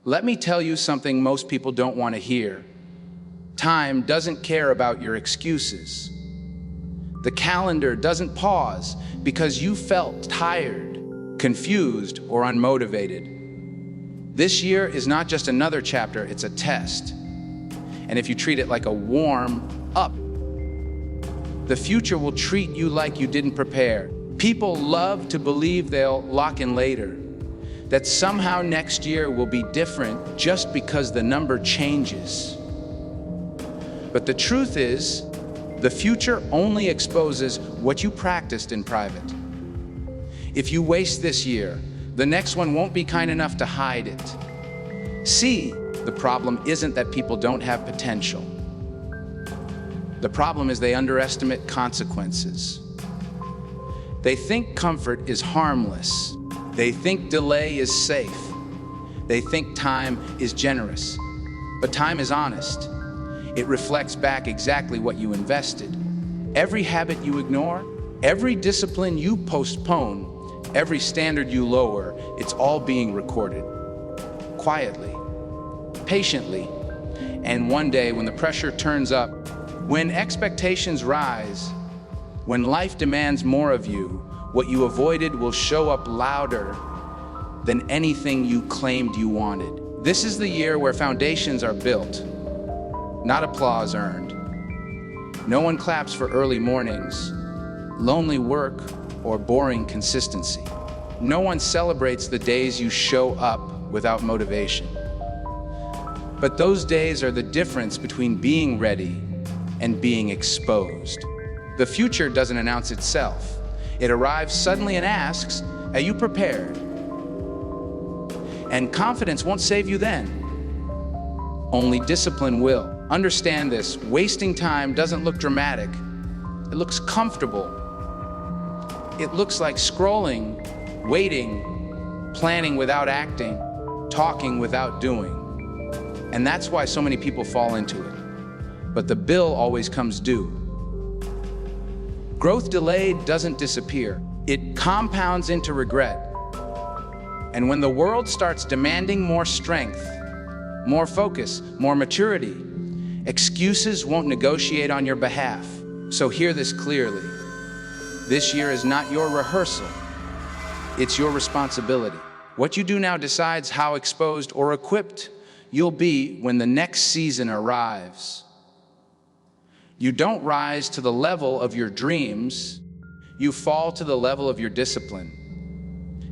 Let me tell you something most people don't want to hear. Time doesn't care about your excuses. The calendar doesn't pause because you felt tired, confused, or unmotivated. This year is not just another chapter, it's a test. And if you treat it like a warm-up, the future will treat you like you didn't prepare. People love to believe they'll lock in later, that somehow next year will be different just because the number changes. But the truth is, the future only exposes what you practiced in private. If you waste this year, the next one won't be kind enough to hide it. See, the problem isn't that people don't have potential. The problem is they underestimate consequences. They think comfort is harmless. They think delay is safe. They think time is generous. But time is honest. It reflects back exactly what you invested. Every habit you ignore, every discipline you postpone, every standard you lower, it's all being recorded. Quietly, patiently, and one day when the pressure turns up, when expectations rise, when life demands more of you, what you avoided will show up louder than anything you claimed you wanted. This is the year where foundations are built, not applause earned. No one claps for early mornings, lonely work, or boring consistency. No one celebrates the days you show up without motivation. But those days are the difference between being ready and being exposed. The future doesn't announce itself. It arrives suddenly and asks, "Are you prepared?" And confidence won't save you then. Only discipline will. Understand this, wasting time doesn't look dramatic. It looks comfortable. It looks like scrolling, waiting, planning without acting, talking without doing. And that's why so many people fall into it. But the bill always comes due. Growth delayed doesn't disappear. It compounds into regret. And when the world starts demanding more strength, more focus, more maturity, excuses won't negotiate on your behalf. So hear this clearly. This year is not your rehearsal. It's your responsibility. What you do now decides how exposed or equipped you'll be when the next season arrives. You don't rise to the level of your dreams, you fall to the level of your discipline.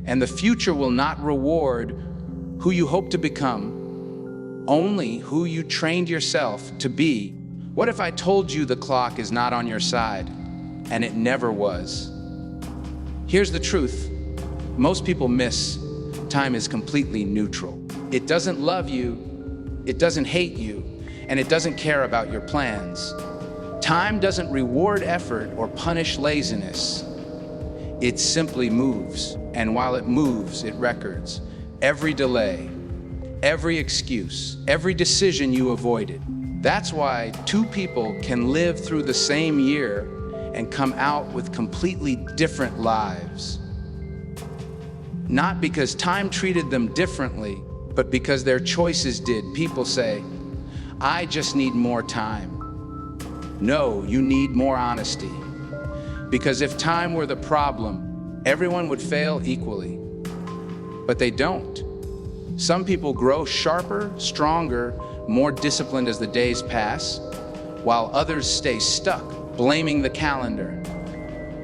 And the future will not reward who you hope to become, only who you trained yourself to be. What if I told you the clock is not on your side, and it never was? Here's the truth. Most people miss time is completely neutral. It doesn't love you, it doesn't hate you, and it doesn't care about your plans. Time doesn't reward effort or punish laziness. It simply moves, and while it moves, it records every delay, every excuse, every decision you avoided. That's why two people can live through the same year and come out with completely different lives. Not because time treated them differently, but because their choices did. People say, "I just need more time." No, you need more honesty. Because if time were the problem, everyone would fail equally. But they don't. Some people grow sharper, stronger, more disciplined as the days pass, while others stay stuck, blaming the calendar.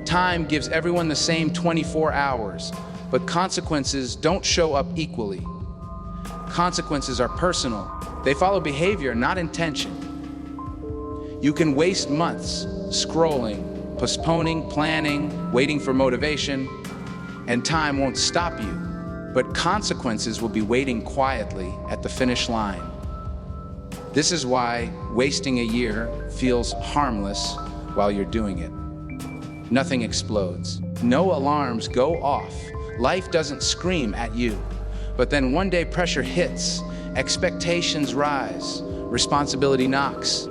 Time gives everyone the same 24 hours, but consequences don't show up equally. Consequences are personal. They follow behavior, not intention. You can waste months scrolling, postponing, planning, waiting for motivation, and time won't stop you. But consequences will be waiting quietly at the finish line. This is why wasting a year feels harmless while you're doing it. Nothing explodes. No alarms go off. Life doesn't scream at you. But then one day pressure hits, expectations rise, responsibility knocks.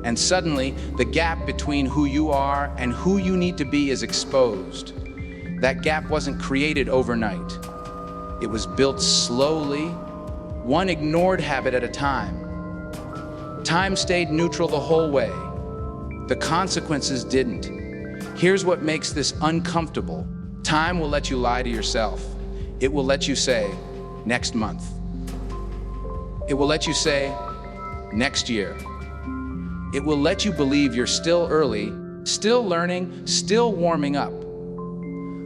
And suddenly, the gap between who you are and who you need to be is exposed. That gap wasn't created overnight. It was built slowly, one ignored habit at a time. Time stayed neutral the whole way. The consequences didn't. Here's what makes this uncomfortable. Time will let you lie to yourself. It will let you say, next month. It will let you say, next year. It will let you believe you're still early, still learning, still warming up.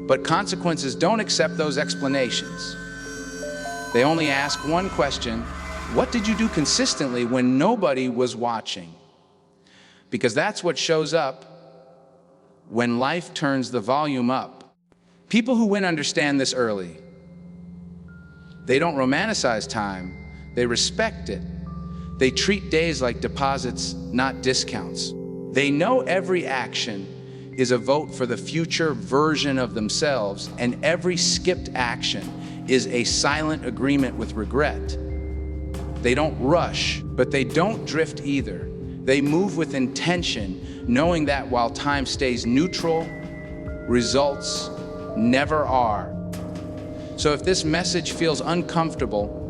But consequences don't accept those explanations. They only ask one question: what did you do consistently when nobody was watching? Because that's what shows up when life turns the volume up. People who win understand this early. They don't romanticize time, they respect it. They treat days like deposits, not discounts. They know every action is a vote for the future version of themselves, and every skipped action is a silent agreement with regret. They don't rush, but they don't drift either. They move with intention, knowing that while time stays neutral, results never are. So if this message feels uncomfortable,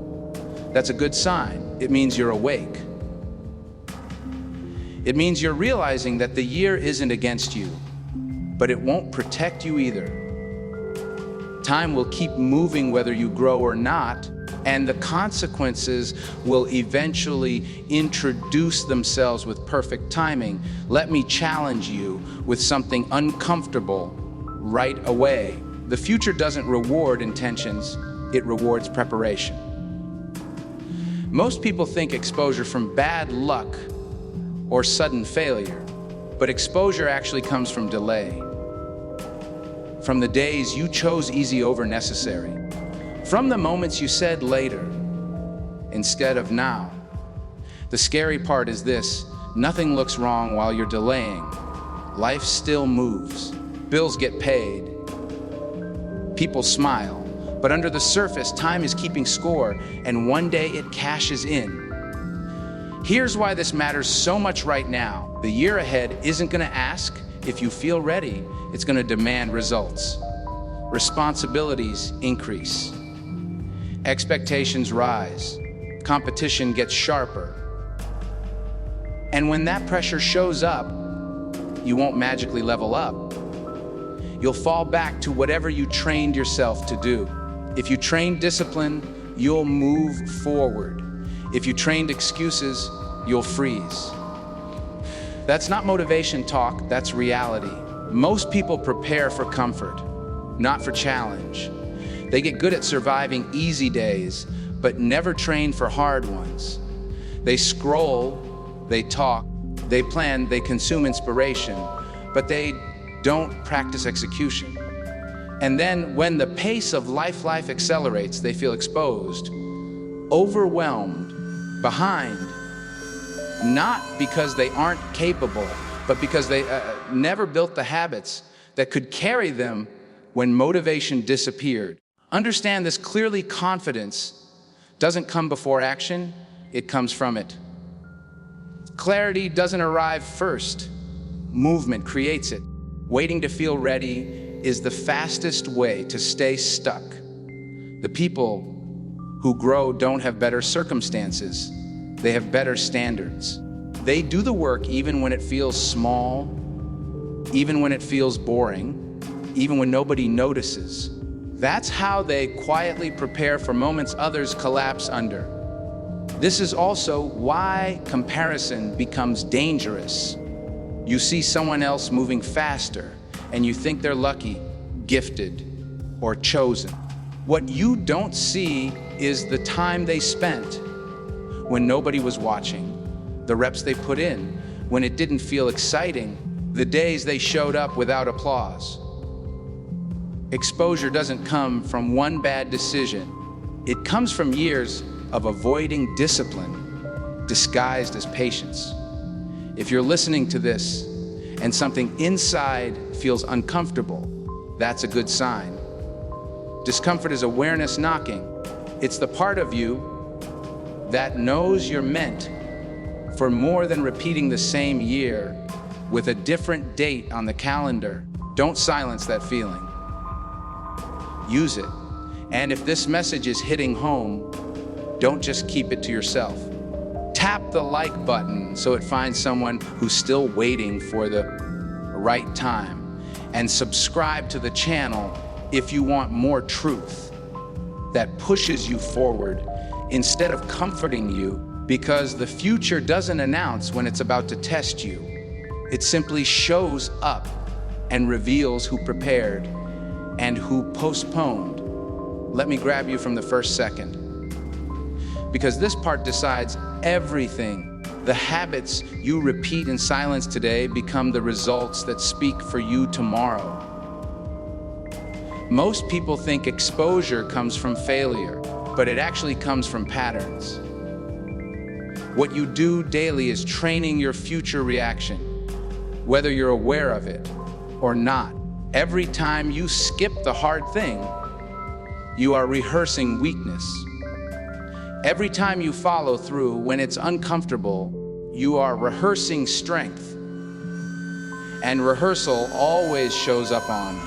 that's a good sign. It means you're awake. It means you're realizing that the year isn't against you, but it won't protect you either. Time will keep moving whether you grow or not, and the consequences will eventually introduce themselves with perfect timing. Let me challenge you with something uncomfortable right away. The future doesn't reward intentions, it rewards preparation. Most people think exposure from bad luck or sudden failure, but exposure actually comes from delay. From the days you chose easy over necessary. From the moments you said later instead of now. The scary part is this: nothing looks wrong while you're delaying. Life still moves. Bills get paid. People smile. But under the surface, time is keeping score, and one day it cashes in. Here's why this matters so much right now. The year ahead isn't going to ask if you feel ready. It's going to demand results. Responsibilities increase. Expectations rise. Competition gets sharper. And when that pressure shows up, you won't magically level up. You'll fall back to whatever you trained yourself to do. If you trained discipline, you'll move forward. If you trained excuses, you'll freeze. That's not motivation talk, that's reality. Most people prepare for comfort, not for challenge. They get good at surviving easy days, but never train for hard ones. They scroll, they talk, they plan, they consume inspiration, but they don't practice execution. And then when the pace of life accelerates, they feel exposed, overwhelmed, behind, not because they aren't capable, but because they never built the habits that could carry them when motivation disappeared. Understand this clearly: confidence doesn't come before action, it comes from it. Clarity doesn't arrive first, movement creates it. Waiting to feel ready is the fastest way to stay stuck. The people who grow don't have better circumstances, they have better standards. They do the work even when it feels small, even when it feels boring, even when nobody notices. That's how they quietly prepare for moments others collapse under. This is also why comparison becomes dangerous. You see someone else moving faster, and you think they're lucky, gifted, or chosen. What you don't see is the time they spent when nobody was watching, the reps they put in when it didn't feel exciting, the days they showed up without applause. Exposure doesn't come from one bad decision. It comes from years of avoiding discipline disguised as patience. If you're listening to this and something inside feels uncomfortable, that's a good sign. Discomfort is awareness knocking. It's the part of you that knows you're meant for more than repeating the same year with a different date on the calendar. Don't silence that feeling. Use it. And if this message is hitting home, Don't just keep it to yourself. Tap the like button so it finds someone who's still waiting for the right time. And subscribe to the channel if you want more truth that pushes you forward instead of comforting you, because the future doesn't announce when it's about to test you. It simply shows up and reveals who prepared and who postponed. Let me grab you from the first second, because this part decides everything. The habits you repeat in silence today become the results that speak for you tomorrow. Most people think exposure comes from failure, but it actually comes from patterns. What you do daily is training your future reaction, whether you're aware of it or not. Every time you skip the hard thing, you are rehearsing weakness. Every time you follow through when it's uncomfortable, you are rehearsing strength. And rehearsal always shows up on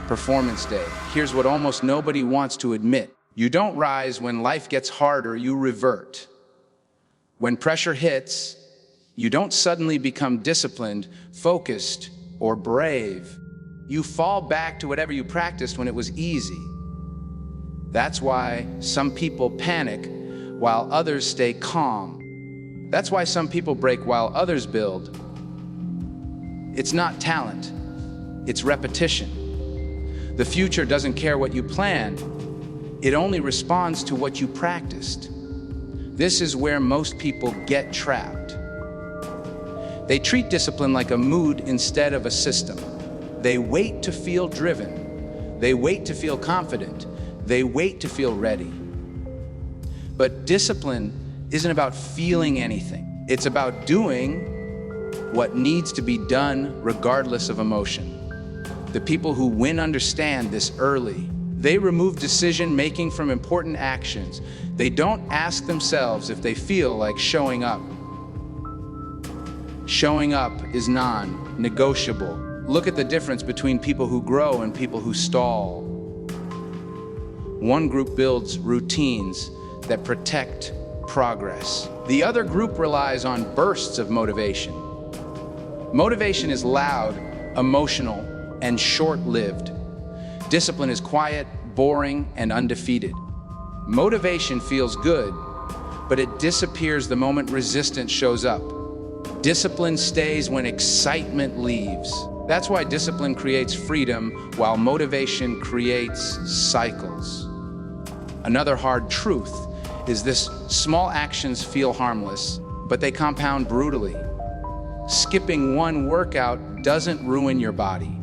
performance day. Here's what almost nobody wants to admit. You don't rise when life gets harder, you revert. When pressure hits, you don't suddenly become disciplined, focused, or brave. You fall back to whatever you practiced when it was easy. That's why some people panic while others stay calm. That's why some people break while others build. It's not talent, it's repetition. The future doesn't care what you planned, it only responds to what you practiced. This is where most people get trapped. They treat discipline like a mood instead of a system. They wait to feel driven. They wait to feel confident. They wait to feel ready. But discipline isn't about feeling anything. It's about doing what needs to be done regardless of emotion. The people who win understand this early. They remove decision-making from important actions. They don't ask themselves if they feel like showing up. Showing up is non-negotiable. Look at the difference between people who grow and people who stall. One group builds routines that protect progress. The other group relies on bursts of motivation. Motivation is loud, emotional, and short-lived. Discipline is quiet, boring, and undefeated. Motivation feels good, but it disappears the moment resistance shows up. Discipline stays when excitement leaves. That's why discipline creates freedom, while motivation creates cycles. Another hard truth is this: small actions feel harmless, but they compound brutally. Skipping one workout doesn't ruin your body.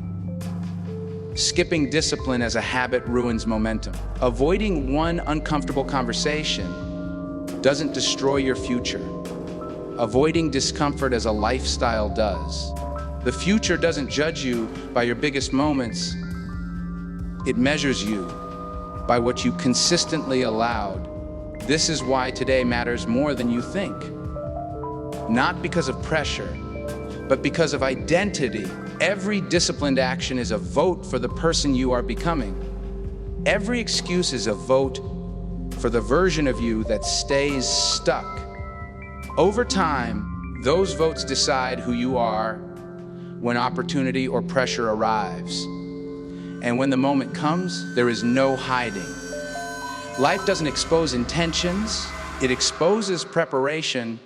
Skipping discipline as a habit ruins momentum. Avoiding one uncomfortable conversation doesn't destroy your future. Avoiding discomfort as a lifestyle does. The future doesn't judge you by your biggest moments. It measures you by what you consistently allowed. This is why today matters more than you think. Not because of pressure, but because of identity. Every disciplined action is a vote for the person you are becoming. Every excuse is a vote for the version of you that stays stuck. Over time, those votes decide who you are when opportunity or pressure arrives. And when the moment comes, there is no hiding. Life doesn't expose intentions, it exposes preparation,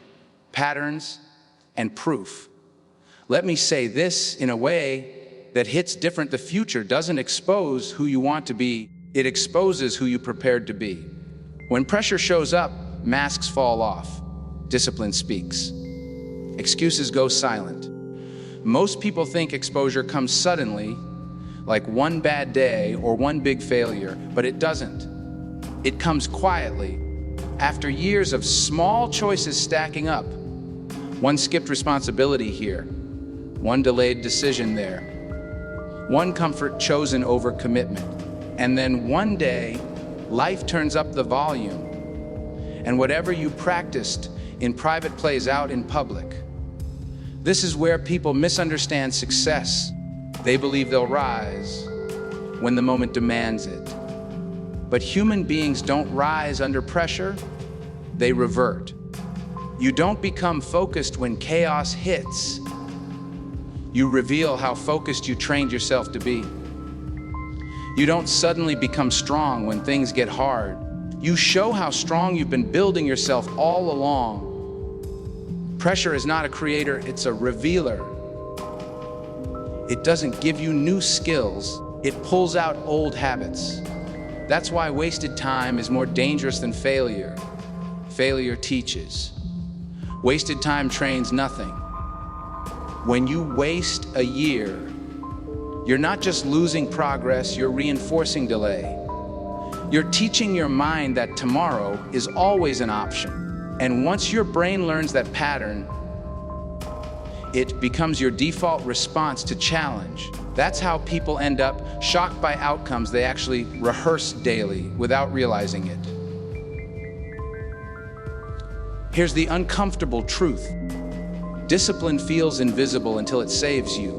patterns, and proof. Let me say this in a way that hits different. The future doesn't expose who you want to be, it exposes who you prepared to be. When pressure shows up, masks fall off, discipline speaks. Excuses go silent. Most people think exposure comes suddenly, like one bad day or one big failure, but it doesn't. It comes quietly, after years of small choices stacking up. One skipped responsibility here, one delayed decision there, one comfort chosen over commitment. And then one day, life turns up the volume, and whatever you practiced in private plays out in public. This is where people misunderstand success. They believe they'll rise when the moment demands it. But human beings don't rise under pressure, they revert. You don't become focused when chaos hits. You reveal how focused you trained yourself to be. You don't suddenly become strong when things get hard. You show how strong you've been building yourself all along. Pressure is not a creator, it's a revealer. It doesn't give you new skills, it pulls out old habits. That's why wasted time is more dangerous than failure. Failure teaches. Wasted time trains nothing. When you waste a year, you're not just losing progress, you're reinforcing delay. You're teaching your mind that tomorrow is always an option. And once your brain learns that pattern, it becomes your default response to challenge. That's how people end up shocked by outcomes they actually rehearse daily without realizing it. Here's the uncomfortable truth. Discipline feels invisible until it saves you.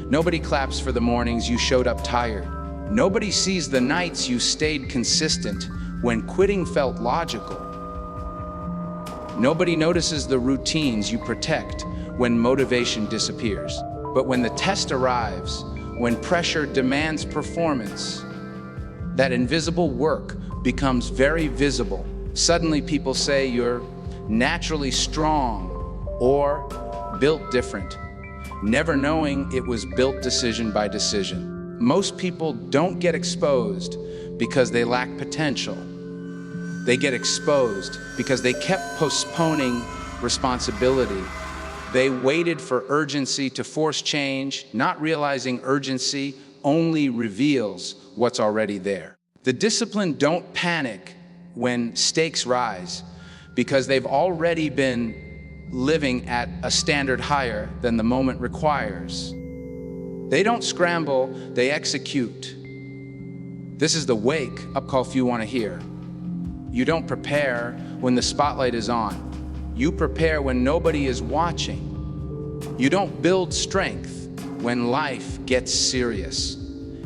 Nobody claps for the mornings you showed up tired. Nobody sees the nights you stayed consistent when quitting felt logical. Nobody notices the routines you protect when motivation disappears. But when the test arrives, when pressure demands performance, that invisible work becomes very visible. Suddenly people say you're naturally strong or built different, never knowing it was built decision by decision. Most people don't get exposed because they lack potential. They get exposed because they kept postponing responsibility. They waited for urgency to force change, not realizing urgency only reveals what's already there. The disciplined don't panic when stakes rise because they've already been living at a standard higher than the moment requires. They don't scramble, they execute. This is the wake-up call few want to hear. You don't prepare when the spotlight is on. You prepare when nobody is watching. You don't build strength when life gets serious.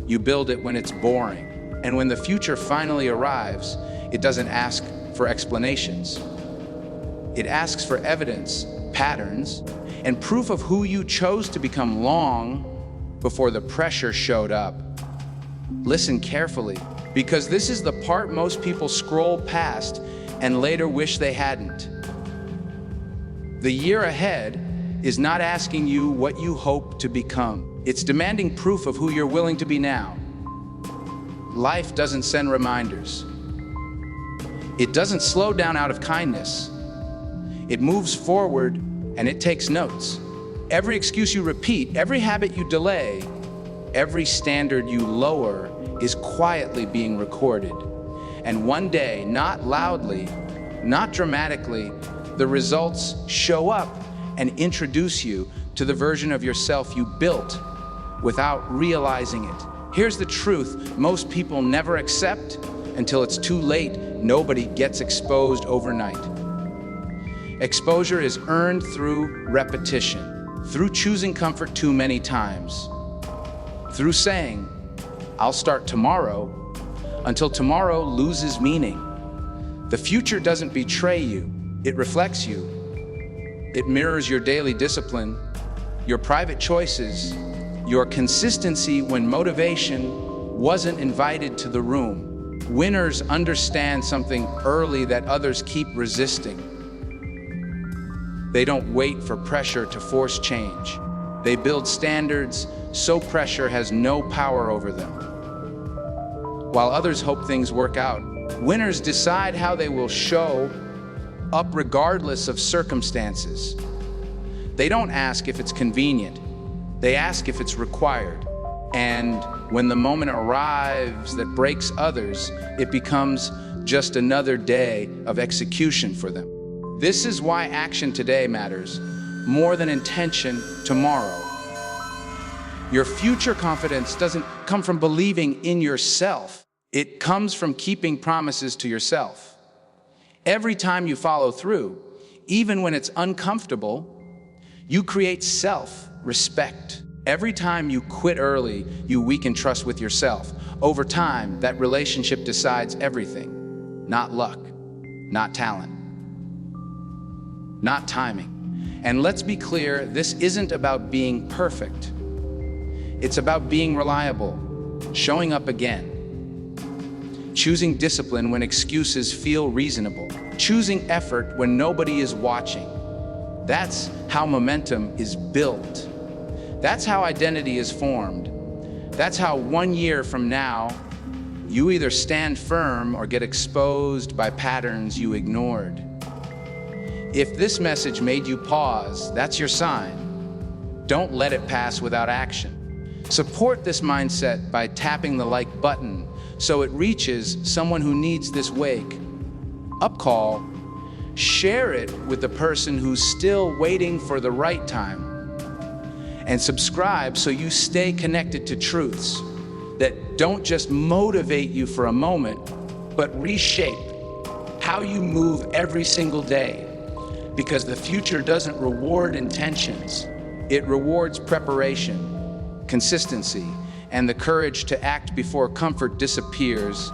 You build it when it's boring. And when the future finally arrives, it doesn't ask for explanations. It asks for evidence, patterns, and proof of who you chose to become long before the pressure showed up. Listen carefully, because this is the part most people scroll past and later wish they hadn't. The year ahead is not asking you what you hope to become. It's demanding proof of who you're willing to be now. Life doesn't send reminders. It doesn't slow down out of kindness. It moves forward and it takes notes. Every excuse you repeat, every habit you delay, every standard you lower is quietly being recorded. And one day, not loudly, not dramatically, the results show up and introduce you to the version of yourself you built without realizing it. Here's the truth most people never accept until it's too late. Nobody gets exposed overnight. Exposure is earned through repetition, through choosing comfort too many times, through saying, I'll start tomorrow, until tomorrow loses meaning. The future doesn't betray you, it reflects you. It mirrors your daily discipline, your private choices, your consistency when motivation wasn't invited to the room. Winners understand something early that others keep resisting. They don't wait for pressure to force change. They build standards so pressure has no power over them. While others hope things work out, winners decide how they will show up regardless of circumstances. They don't ask if it's convenient. They ask if it's required. And when the moment arrives that breaks others, it becomes just another day of execution for them. This is why action today matters more than intention tomorrow. Your future confidence doesn't come from believing in yourself. It comes from keeping promises to yourself. Every time you follow through, even when it's uncomfortable, you create self-respect. Every time you quit early, you weaken trust with yourself. Over time, that relationship decides everything, not luck. not talent, not timing. And let's be clear, this isn't about being perfect. It's about being reliable, showing up again, choosing discipline when excuses feel reasonable, choosing effort when nobody is watching. That's how momentum is built. That's how identity is formed. That's how 1 year from now, you either stand firm or get exposed by patterns you ignored. If this message made you pause, that's your sign. Don't let it pass without action. Support this mindset by tapping the like button so it reaches someone who needs this wake up call. Share it with the person who's still waiting for the right time. And subscribe so you stay connected to truths that don't just motivate you for a moment, but reshape how you move every single day. Because the future doesn't reward intentions, it rewards preparation, consistency, and the courage to act before comfort disappears